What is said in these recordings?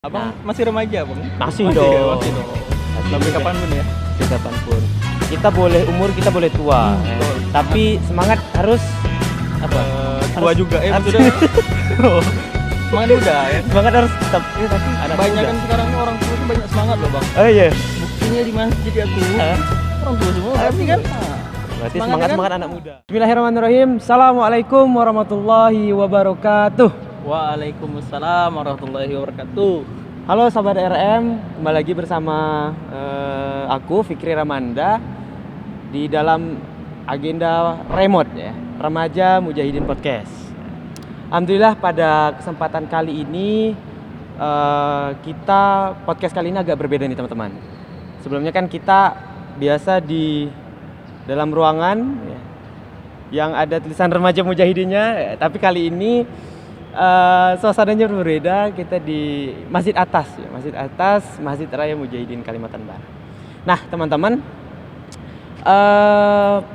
Abang Nah, masih remaja, Bang? masih Masih dong. ya, masih dong. Sampai Masih kapan pun ya? sampai kapanpun. Kita boleh umur, kita boleh tua, betul. tapi semangat harus apa? Tua Harus- juga harus- maksudnya semangat muda ya. Semangat harus tetap. Tapi anak Kebanyakan muda. sekarang ini orang tua tuh banyak semangat loh, Bang. Oh iya. Buktinya di masjid ya tuh. Hah? Orang tua semua berarti kan. Berarti Semangat semangat anak muda. Bismillahirrahmanirrahim. Assalamualaikum warahmatullahi wabarakatuh. Waalaikumsalam warahmatullahi wabarakatuh. Halo sahabat RM, kembali lagi bersama aku Fikri Ramanda di dalam agenda remote ya, Remaja Mujahidin Podcast. Alhamdulillah pada kesempatan kali ini kita podcast kali ini agak berbeda nih teman-teman. Sebelumnya kan kita biasa di dalam ruangan ya, yang ada tulisan Remaja Mujahidinnya, ya, tapi kali ini suasananya berbeda. Kita di Masjid Atas ya, Masjid Raya Mujahidin Kalimantan Barat. Nah teman-teman,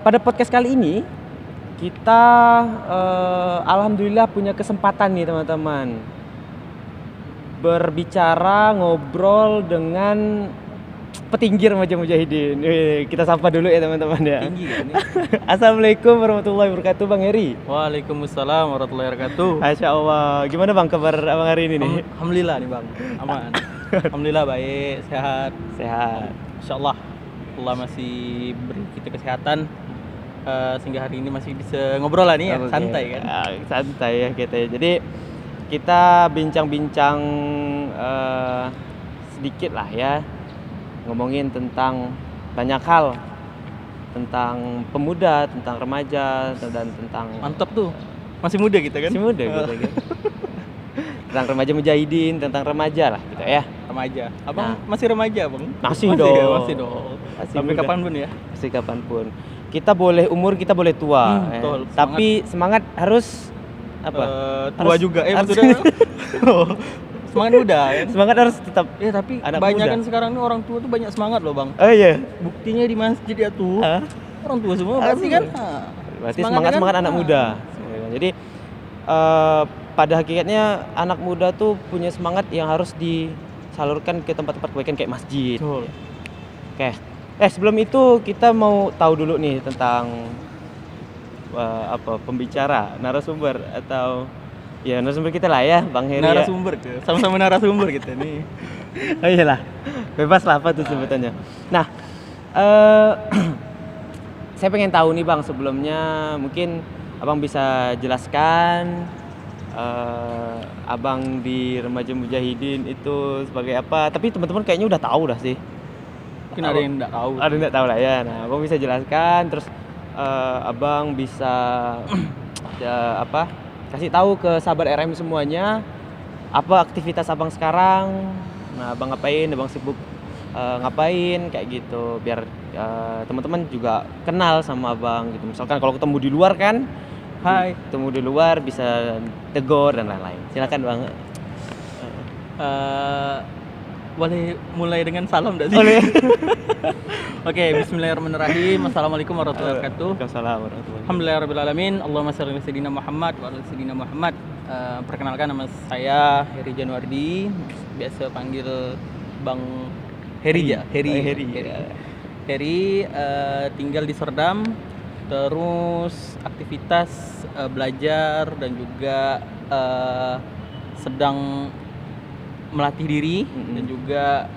pada podcast kali ini kita alhamdulillah punya kesempatan nih teman-teman berbicara, ngobrol dengan petinggi Remaja Mujahidin. Kita sapa dulu ya teman-teman ya. Tinggi kan ini. Assalamualaikum warahmatullahi wabarakatuh Bang Heri. Waalaikumsalam warahmatullahi wabarakatuh. Masya Allah. Gimana Bang kabar Abang hari ini nih? Alhamdulillah nih, Bang. Aman. Alhamdulillah baik, sehat. Sehat. Insyaallah Allah masih beri kita kesehatan sehingga hari ini masih bisa ngobrol lah nih ya, Oke. santai kan. Santai ya kita ya. Jadi kita bincang-bincang sedikit lah ya, ngomongin tentang banyak hal, tentang pemuda, tentang remaja, dan tentang Mantap tuh. Masih muda kita kan? masih muda gitu kan. Tentang remaja mujahidin, tentang remaja lah gitu ya. Remaja. Abang Nah. masih remaja, Bang? Masih Ya, dong. masih dong. Masih Sampai muda. kapan pun ya? Masih kapanpun. Kita boleh umur, kita boleh tua, ya. betul. Tapi semangat harus apa? Tua Harus- juga harus- maksudnya. Semangat muda ya. Semangat harus tetap. Ya tapi Anak kebanyakan muda. sekarang ini orang tua tuh banyak semangat loh, Bang. Oh iya. Buktinya di masjid ya tuh. Hah? Orang tua semua Ah, berarti kan. betul. Berarti Semangatnya semangat kan? anak muda. Jadi pada hakikatnya anak muda tuh punya semangat yang harus disalurkan ke tempat-tempat kebaikan kayak masjid. Betul. Oke. Sebelum itu kita mau tahu dulu nih tentang pembicara, narasumber atau ya narasumber kita lah ya, Bang Heri. Ya. Narasumber tuh. Sama-sama narasumber kita nih. Oh iyalah, bebas lah apa tuh sebutannya. Nah, saya pengen tahu nih Bang, sebelumnya mungkin Abang bisa jelaskan Abang di Remaja Mujahidin itu sebagai apa? Tapi teman-teman kayaknya udah tahu dah sih. Mungkin ada yang enggak tahu. Ada yang nggak tahu lah ya. Nah, Abang bisa jelaskan, terus Abang bisa kasih tahu ke sahabat RM semuanya apa aktivitas Abang sekarang. Nah, Abang ngapain, Abang sibuk ngapain kayak gitu, biar teman-teman juga kenal sama Abang gitu. Misalkan kalau ketemu di luar kan, Hai. ketemu di luar bisa tegur dan lain-lain. Silakan Bang. Boleh mulai dengan salam enggak sih? Boleh. Oke, bismillahirrahmanirrahim. Assalamualaikum warahmatullahi wabarakatuh. Waalaikumsalam warahmatullahi Alhamdulillahirrahmanirrahim. Allahumma shalli ala sayyidina Muhammad wa ala sayyidina Muhammad. Perkenalkan, nama saya Heri Januardi, biasa panggil Bang Heri ya. Heri tinggal di Serdam, terus aktivitas belajar dan juga sedang melatih diri dan juga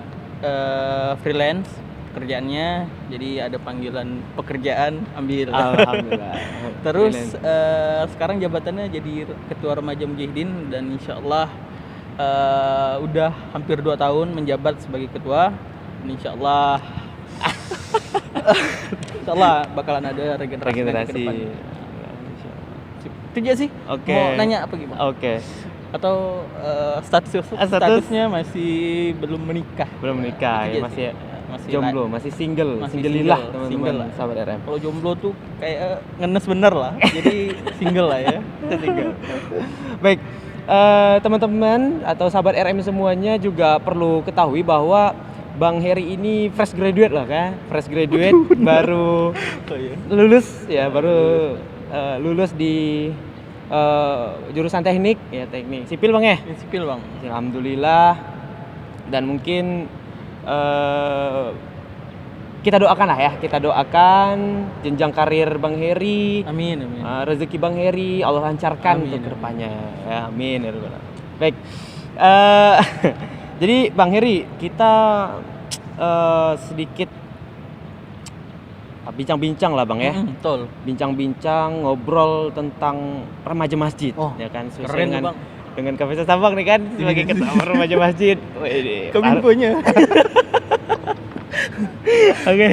freelance pekerjaannya, jadi ada panggilan pekerjaan ambil. Alhamdulillah. Terus sekarang jabatannya jadi Ketua Remaja Mujahidin dan insyaallah udah hampir 2 tahun menjabat sebagai ketua. Dan insyaallah bakalan ada regenerasi ke regenerasi. depan. Itu aja sih. Oke. Mau nanya apa gimana? Oke. Atau Status? statusnya masih belum menikah? Belum menikah Itu ya, aja masih sih. jomblo, masih single, Masih single-ilah single teman-teman lah. sahabat RM. Kalau jomblo tuh kayak ngenes bener lah. Jadi single lah ya. Single. Baik, teman-teman atau sahabat RM semuanya juga perlu ketahui bahwa Bang Heri ini fresh graduate lah kan, fresh graduate baru Oh iya. lulus ya, baru lulus di jurusan teknik ya, teknik sipil Bang ya. Sipil Bang. Alhamdulillah dan mungkin kita doakan lah ya, kita doakan jenjang karir Bang Heri, Amin. rezeki Bang Heri Allah lancarkan Amin, untuk amin. kedepannya. Ya, amin ya Rabbal Alamin. Baik, jadi Bang Heri, kita sedikit bincang-bincang lah Bang ya, Betul. bincang-bincang ngobrol tentang remaja masjid, Oh, ya kan, sesuai keren tuh, dengan Bang. dengan Kapolres Sabang nih kan sebagai ketua remaja masjid. Kominfonya. Oke.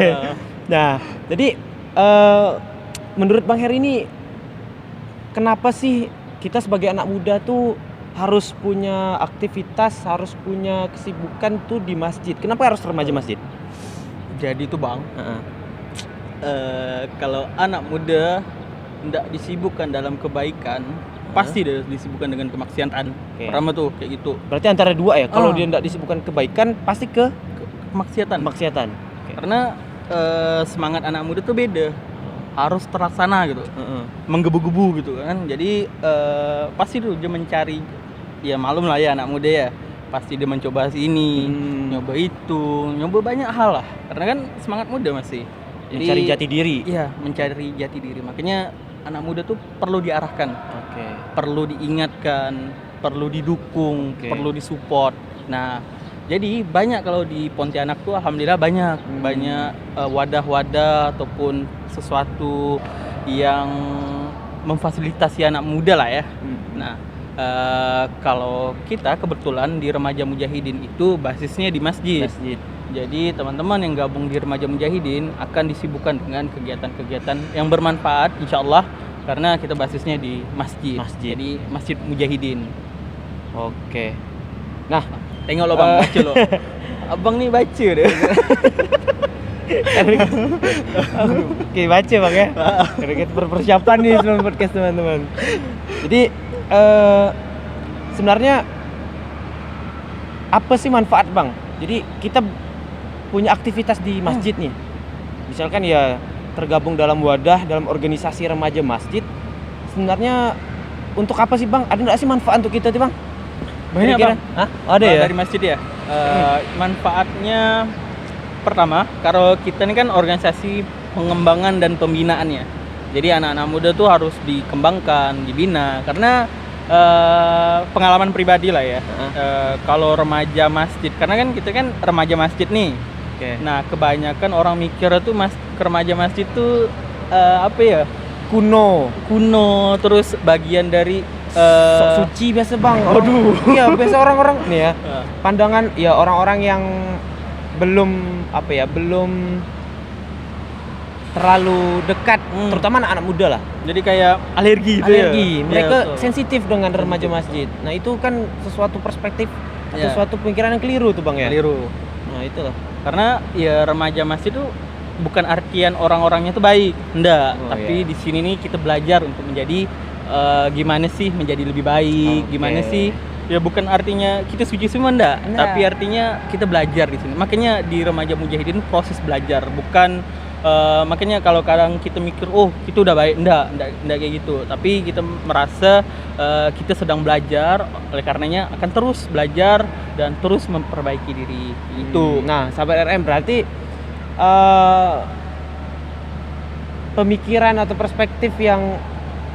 Nah, jadi menurut Bang Heri ini kenapa sih kita sebagai anak muda tuh harus punya aktivitas, harus punya kesibukan tuh di masjid? Kenapa harus remaja masjid? Jadi tuh Bang, Heeh. kalau anak muda tidak disibukkan dalam kebaikan, pasti dia disibukkan dengan kemaksiatan. Oke. Pertama tuh kayak gitu. Berarti antara dua ya. Kalau Ah. dia tidak disibukkan kebaikan, pasti ke Kemaksiatan. kemaksiatan. Karena semangat anak muda tuh beda. Harus terlaksana gitu. Heeh. Menggebu-gebu gitu kan. Jadi pasti tuh dia mencari, ya malum lah ya anak muda ya. Pasti dia mencoba sini, nyoba itu, nyoba banyak hal lah. Karena kan semangat muda masih. Mencari jati diri. Iya, mencari jati diri. Makanya anak muda tuh perlu diarahkan, Oke. perlu diingatkan, perlu didukung, Oke. perlu disupport. Nah, jadi banyak kalau di Pontianak tuh alhamdulillah banyak wadah-wadah ataupun sesuatu yang memfasilitasi anak muda lah ya. Nah, kalau kita kebetulan di Remaja Mujahidin itu basisnya di masjid. Masjid. Jadi teman-teman yang gabung di Remaja Mujahidin akan disibukkan dengan kegiatan-kegiatan yang bermanfaat insya Allah, karena kita basisnya di masjid. Masjid. Jadi Masjid Mujahidin. Oke. Nah, Tengok lo Bang, baca lo. Abang nih baca deh. oke baca Bang ya. Karena kita persiapan nih sebelum podcast teman-teman. Jadi sebenarnya apa sih manfaat Bang? Jadi kita punya aktivitas di masjid nih. Misalkan ya tergabung dalam wadah, dalam organisasi remaja masjid. Sebenarnya untuk apa sih Bang? Ada nggak sih manfaat untuk kita tuh Bang? Banyak Kira-kira? Bang. Hah? Oh, ada ya? Dari masjid ya. Manfaatnya pertama, kalau kita ini kan organisasi pengembangan dan pembinaannya. Jadi anak-anak muda tuh harus dikembangkan, dibina, karena pengalaman pribadi lah ya. Kalau remaja masjid, karena kan kita kan remaja masjid nih. Oke. Nah, kebanyakan orang mikir tuh remaja masjid tuh apa ya? Kuno. Terus bagian dari Sok suci biasa Bang. Waduh. Iya, biasa orang-orang nih ya. eh, Pandangan ya orang-orang yang belum belum terlalu dekat, terutama anak-anak muda lah. jadi kayak alergi gitu ya. Alergi, Iya, mereka betul. sensitif dengan remaja masjid. Nah itu kan sesuatu perspektif atau Iya. suatu pemikiran yang keliru tuh Bang ya. Keliru. Nah itulah. Karena ya remaja masjid tuh bukan artian orang-orangnya tuh baik, enggak. Oh, Tapi iya. di sini nih kita belajar untuk menjadi gimana sih menjadi lebih baik, Oke. gimana sih ya bukan artinya kita suci semua enggak, Enggak. tapi artinya kita belajar di sini. Makanya di Remaja Mujahidin proses belajar, bukan makanya kalau kadang kita mikir oh kita udah baik, enggak kayak gitu. Tapi kita merasa kita sedang belajar, oleh karenanya akan terus belajar dan terus memperbaiki diri. Itu. Nah, sahabat RM berarti pemikiran atau perspektif yang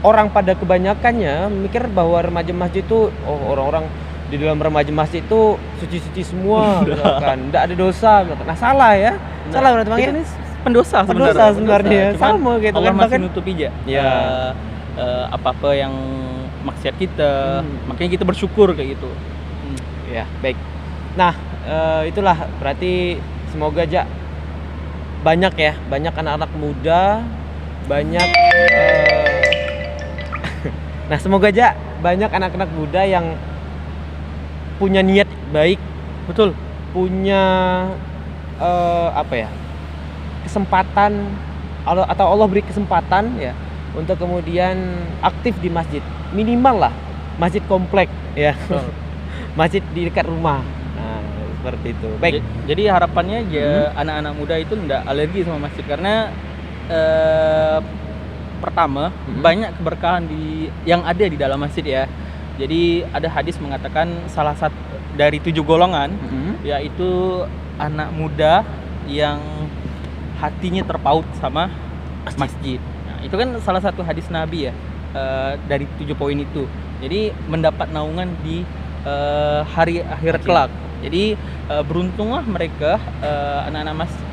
orang pada kebanyakannya mikir bahwa remaja masjid itu orang-orang di dalam remaja masjid itu suci-suci semua, misalkan enggak ada dosa, misalkan. Nah, salah ya. Salah berarti Bang ya. Kita ini pendosa sebenarnya. Cuman Sama gitu Allah kan, masih bahkan nutupi aja ya. apa-apa yang maksiat kita. Makanya kita bersyukur kayak gitu. Ya, baik. Nah, itulah berarti semoga aja banyak anak-anak muda, banyak nah, semoga aja banyak anak-anak muda yang punya niat baik, Betul. punya kesempatan atau Allah beri kesempatan ya untuk kemudian aktif di masjid, minimal lah masjid komplek ya. Masjid di dekat rumah. Nah, seperti itu. Baik. Jadi harapannya ya anak-anak muda itu enggak alergi sama masjid, karena pertama banyak keberkahan yang ada di dalam masjid ya. Jadi ada hadis mengatakan salah satu dari 7 golongan, Mm-mm. yaitu anak muda yang hatinya terpaut sama masjid. Nah, itu kan salah satu hadis Nabi ya, dari 7 poin itu. Jadi mendapat naungan di hari akhir Masjid. kelak. Jadi beruntunglah mereka,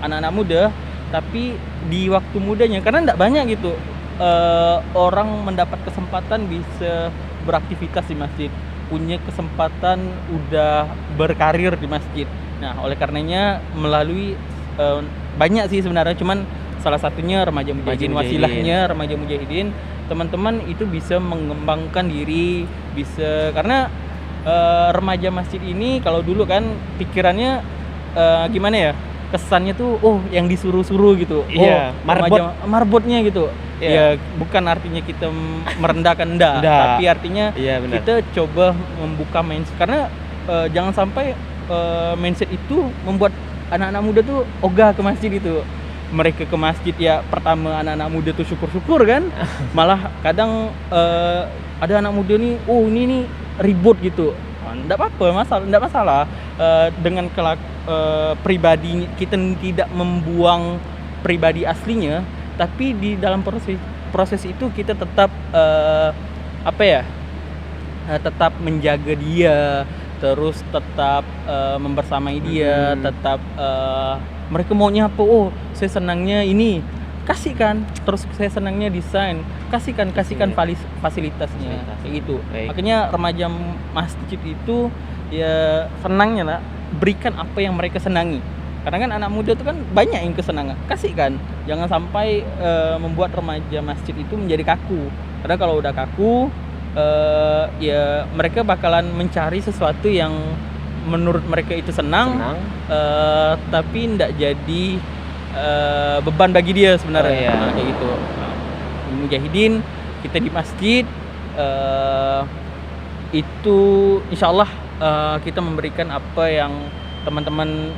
anak-anak muda, tapi di waktu mudanya, karena tidak banyak gitu orang mendapat kesempatan bisa beraktivitas di masjid, punya kesempatan udah berkarir di masjid. Nah, oleh karenanya melalui banyak sih sebenarnya, cuman salah satunya Remaja Mujahidin, Mujahidin. wasilahnya Remaja Mujahidin, teman-teman itu bisa mengembangkan diri, bisa, karena remaja masjid ini kalau dulu kan pikirannya gimana ya, kesannya tuh yang disuruh-suruh gitu. Iya, marbotnya gitu. Iya. Ya bukan artinya kita merendahkan, enggak, Nggak. tapi artinya Iya, benar. kita coba membuka mindset, karena jangan sampai mindset itu membuat anak-anak muda tuh ogah ke masjid itu. Mereka ke masjid ya, pertama anak-anak muda tuh syukur-syukur kan, malah kadang ada anak muda nih, ini nih ribut gitu. Enggak apa-apa, enggak masalah. Dengan pribadi kita tidak membuang pribadi aslinya, tapi di dalam proses itu kita tetap tetap menjaga dia, terus tetap membersamai dia, tetap mereka maunya apa, saya senangnya ini, kasihkan. Terus saya senangnya desain, kasihkan fasilitasnya, kayak gitu. Baik. Makanya remaja masjid itu ya senangnya lah, berikan apa yang mereka senangi. Karena kan anak muda itu kan banyak yang kesenangan, kasihkan. Jangan sampai membuat remaja masjid itu menjadi kaku. Karena kalau udah kaku, ya mereka bakalan mencari sesuatu yang menurut mereka itu senang. Tapi tidak jadi beban bagi dia sebenarnya. Oh, iya. Nah, kayak gitu. Nah, Mujahidin, kita di masjid itu insya Allah kita memberikan apa yang teman-teman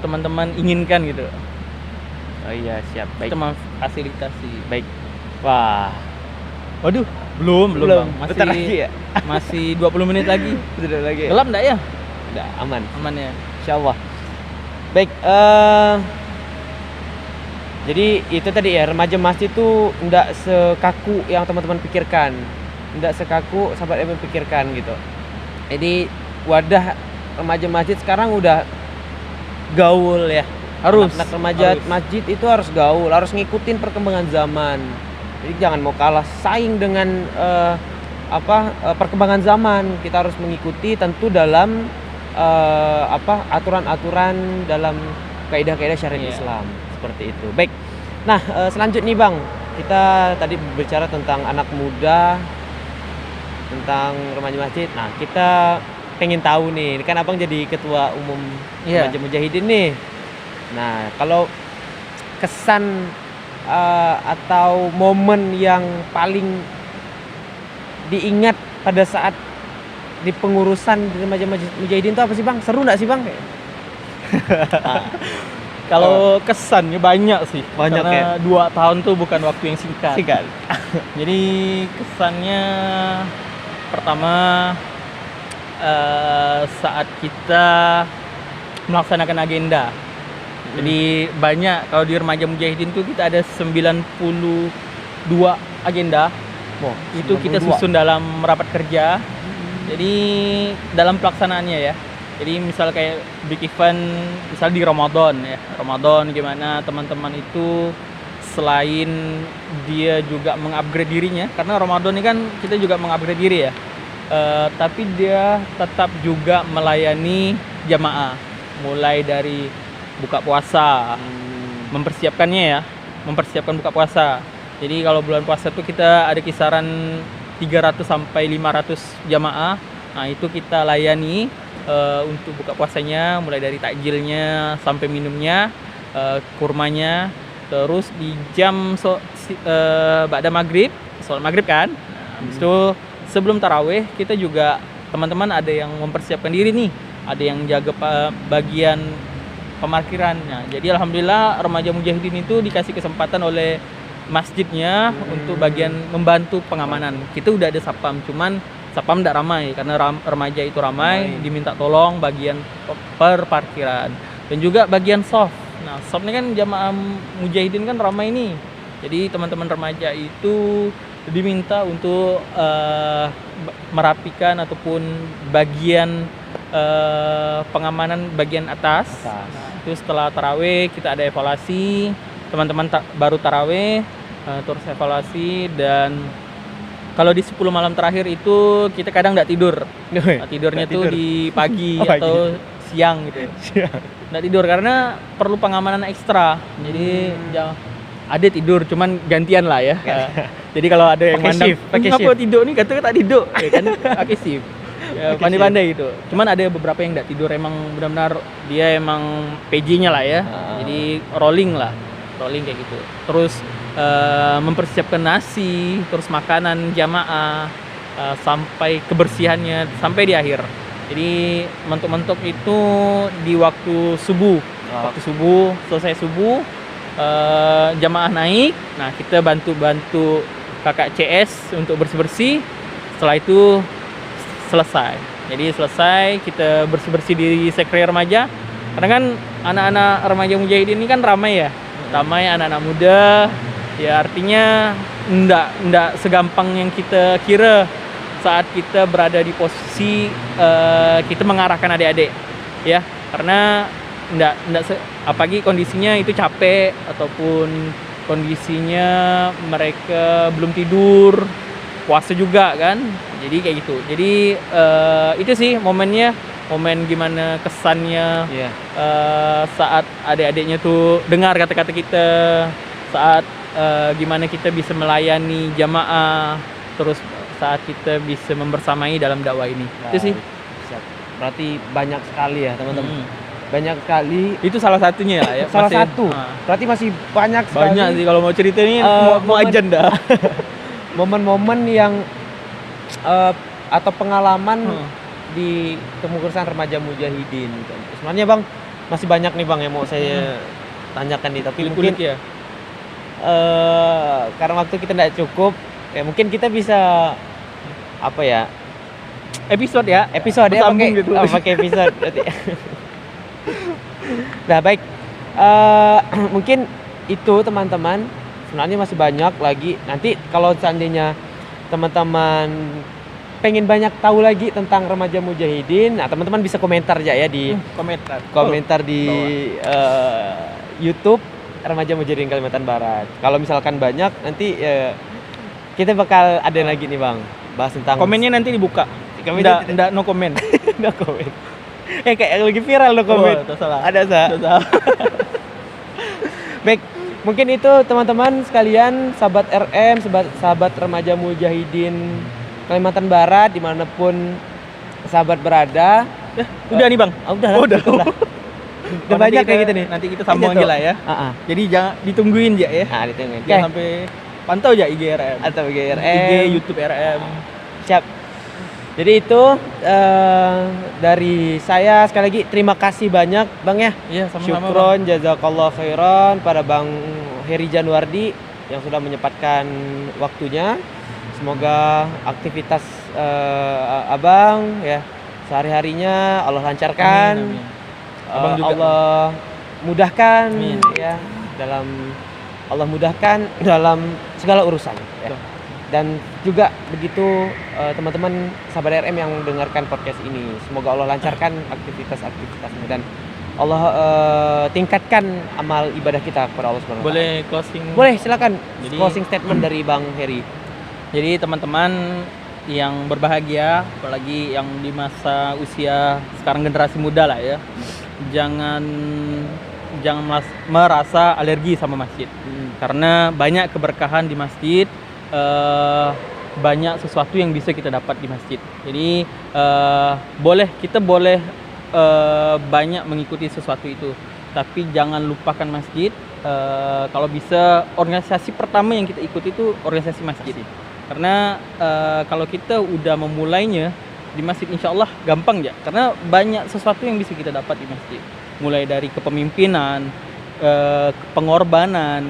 teman-teman inginkan gitu. Oh iya, siap. Baik. Kita memfasilitasi. Baik. Wah, Waduh, belum Bang. Bentar lagi ya? Masih 20 menit lagi. Sudah lagi. Gelap enggak ya? Udah aman. Aman ya. Insyaallah. Baik, jadi itu tadi ya, remaja masjid itu enggak sekaku yang teman-teman pikirkan. Enggak sekaku sahabat Eben pikirkan gitu. Jadi wadah remaja masjid sekarang udah gaul ya. Harus. Anak remaja harus. masjid itu harus gaul, harus ngikutin perkembangan zaman. Jadi jangan mau kalah saing dengan perkembangan zaman. Kita harus mengikuti tentu dalam aturan-aturan dalam kaidah-kaidah syariat Iya. Islam, seperti itu. Baik. Nah, selanjutnya nih Bang, kita tadi berbicara tentang anak muda, tentang remaja masjid. Nah, kita pengen tahu nih, ini kan Abang jadi ketua umum Iya. Remaja Mujahidin nih. Nah, kalau kesan atau momen yang paling diingat pada saat di pengurusan di Remaja Mujahidin itu apa sih Bang? Seru nggak sih Bang? Kalau kesannya banyak sih. Banyak karena 2 tahun tuh bukan waktu yang singkat. Singkat. Jadi kesannya pertama saat kita melaksanakan agenda. Jadi banyak, kalau di Remaja Mujahidin tuh kita ada 92 agenda. Wah, Itu kita 92. susun dalam rapat kerja. Jadi dalam pelaksanaannya ya. Jadi misal kayak big event, misal di Ramadan ya. Ramadan gimana teman-teman itu selain dia juga mengupgrade dirinya, karena Ramadan ini kan kita juga mengupgrade diri ya. Tapi dia tetap juga melayani jamaah, mulai dari buka puasa, mempersiapkan buka puasa. Jadi kalau bulan puasa tuh kita ada kisaran 300 sampai 500 jamaah. Nah, itu kita layani untuk buka puasanya, mulai dari takjilnya sampai minumnya, kurmanya. Terus di jam ba'da maghrib, sholat maghrib kan. Nah, habis itu sebelum taraweh kita juga teman-teman ada yang mempersiapkan diri nih, ada yang jaga bagian pemarkiran. Nah, jadi alhamdulillah Remaja Mujahidin itu dikasih kesempatan oleh masjidnya untuk bagian membantu pengamanan. Kita udah ada satpam, cuman Satpam tidak ramai karena remaja itu ramai, diminta tolong bagian parkiran dan juga bagian soft. Nah, soft ini kan jamaah mujahidin kan ramai nih. Jadi teman-teman remaja itu diminta untuk merapikan ataupun bagian pengamanan bagian atas. Nah, itu setelah tarawih kita ada evaluasi, teman-teman baru tarawih terus evaluasi, dan kalau di 10 malam terakhir itu kita kadang nggak tidur. Tidurnya tuh di pagi atau siang gitu. Nggak tidur karena perlu pengamanan ekstra. Jadi ada tidur, cuman gantian lah ya. Jadi kalau ada yang mandang, ngapa tidur nih? Katanya tak tidur. Ya kan pakai shift. Ya, pandai-pandai gitu. Cuman ada beberapa yang nggak tidur, emang benar-benar dia emang PJ-nya lah ya. Jadi rolling kayak gitu. Terus mempersiapkan nasi, terus makanan jamaah, sampai kebersihannya sampai di akhir. Jadi mentok-mentok itu di waktu subuh. Waktu subuh, selesai subuh, jamaah naik. Nah, kita bantu kakak CS untuk bersih-bersih. Setelah itu selesai. Jadi selesai kita bersih-bersih di sekre remaja. Karena kan anak-anak remaja mujahidin ini kan ramai ya. Ramai anak-anak muda. Ya artinya enggak segampang yang kita kira saat kita berada di posisi kita mengarahkan adik-adik ya, karena apalagi kondisinya itu capek ataupun kondisinya mereka belum tidur, puasa juga kan, jadi kayak gitu. Jadi itu sih momennya, momen gimana kesannya saat adik-adiknya tuh dengar kata-kata kita, saat gimana kita bisa melayani jamaah, terus saat kita bisa membersamai dalam dakwah ini. Itu sih. Berarti banyak sekali ya teman-teman. Banyak sekali. Itu salah satunya ya. Salah satu. Berarti masih banyak sekali. Banyak sih kalau mau cerita ini mau ajan dah. Momen-momen yang atau pengalaman di kemukursan remaja mujahidin. Sebenarnya Bang masih banyak nih Bang yang mau saya tanyakan nih, tapi mungkin ya. Karena waktu kita tidak cukup, ya mungkin kita bisa episode ya pakai gitu. Pakai episode berarti. Nah baik, mungkin itu teman-teman, sebenarnya masih banyak lagi. Nanti kalau seandainya teman-teman pengen banyak tahu lagi tentang remaja mujahidin, nah teman-teman bisa komentar aja ya di komentar di YouTube Remaja Mujahidin Kalimantan Barat. Kalau misalkan banyak, nanti kita bakal ada lagi nih Bang, bahas tentang komennya nanti dibuka. Nggak no comment. No comment. Kayak lagi viral no comment. Ada sah. Baik, mungkin itu teman-teman sekalian, sahabat RM, sahabat Remaja Mujahidin Kalimantan Barat, dimanapun sahabat berada. Udah nih Bang. Udah. Udah banyak kayak gitu nih. Nanti kita sambung lagi lah ya. Jadi jangan ditungguin ya. Ditungguin. Jangan sampai pantau aja IG RM atau IG YouTube RM. Siap. Jadi itu dari saya sekali lagi terima kasih banyak Bang ya. Iya, sama-sama. Syukron, jazakallah khairan pada Bang Heri Januardi yang sudah menyempatkan waktunya. Semoga aktivitas Abang ya sehari-harinya Allah lancarkan. Amin. Abang juga. Allah mudahkan. Amin. Ya Allah mudahkan dalam segala urusan ya. Dan juga begitu teman-teman sahabat RM yang mendengarkan podcast ini, semoga Allah lancarkan aktivitas-aktivitasnya dan Allah tingkatkan amal ibadah kita kepada Allah Subhanahu wa taala. Boleh closing? Boleh, silakan. Jadi, closing statement dari Bang Heri. Jadi teman-teman yang berbahagia, apalagi yang di masa usia sekarang generasi muda lah ya, jangan merasa alergi sama masjid. Karena banyak keberkahan di masjid, banyak sesuatu yang bisa kita dapat di masjid. Jadi kita boleh banyak mengikuti sesuatu itu, tapi jangan lupakan masjid. Kalau bisa organisasi pertama yang kita ikuti itu organisasi masjid. Karena kalau kita udah memulainya di masjid, insya Allah gampang ya. Karena banyak sesuatu yang bisa kita dapat di masjid. Mulai dari kepemimpinan, pengorbanan,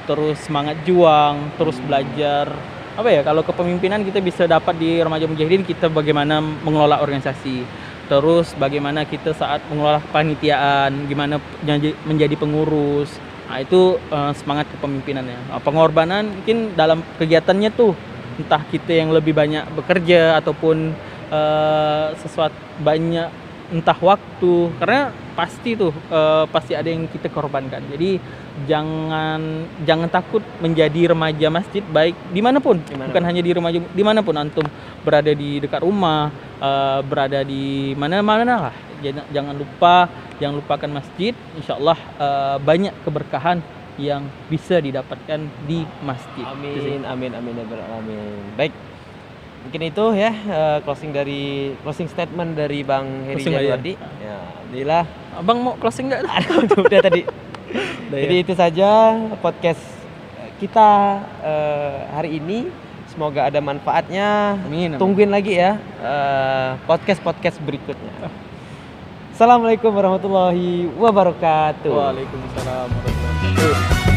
terus semangat juang, terus belajar apa ya, kalau kepemimpinan kita bisa dapat di Remaja Mujahidin, kita bagaimana mengelola organisasi, terus bagaimana kita saat mengelola kepanitiaan, gimana menjadi pengurus. Nah, itu semangat kepemimpinannya. Pengorbanan mungkin dalam kegiatannya tuh, entah kita yang lebih banyak bekerja ataupun sesuatu banyak, entah waktu, karena pasti tuh pasti ada yang kita korbankan. Jadi jangan takut menjadi remaja masjid, baik dimanapun, bukan hanya di remaja, dimanapun antum berada, di dekat rumah, berada di mana-mana lah. Jangan lupakan masjid. Insyaallah banyak keberkahan yang bisa didapatkan di masjid. Amin, amin, amin, ya rabbal alamin. Baik, mungkin itu ya closing statement dari Bang Heri Closing aja. Januardi. Ya, alhamdulillah. Abang mau closing nggak? Udah tadi. Udah, Jadi ya. itu saja podcast kita hari ini. Semoga ada manfaatnya. Amin, amin. Tungguin lagi ya podcast berikutnya. Assalamualaikum warahmatullahi wabarakatuh. Waalaikumsalam warahmatullahi wabarakatuh.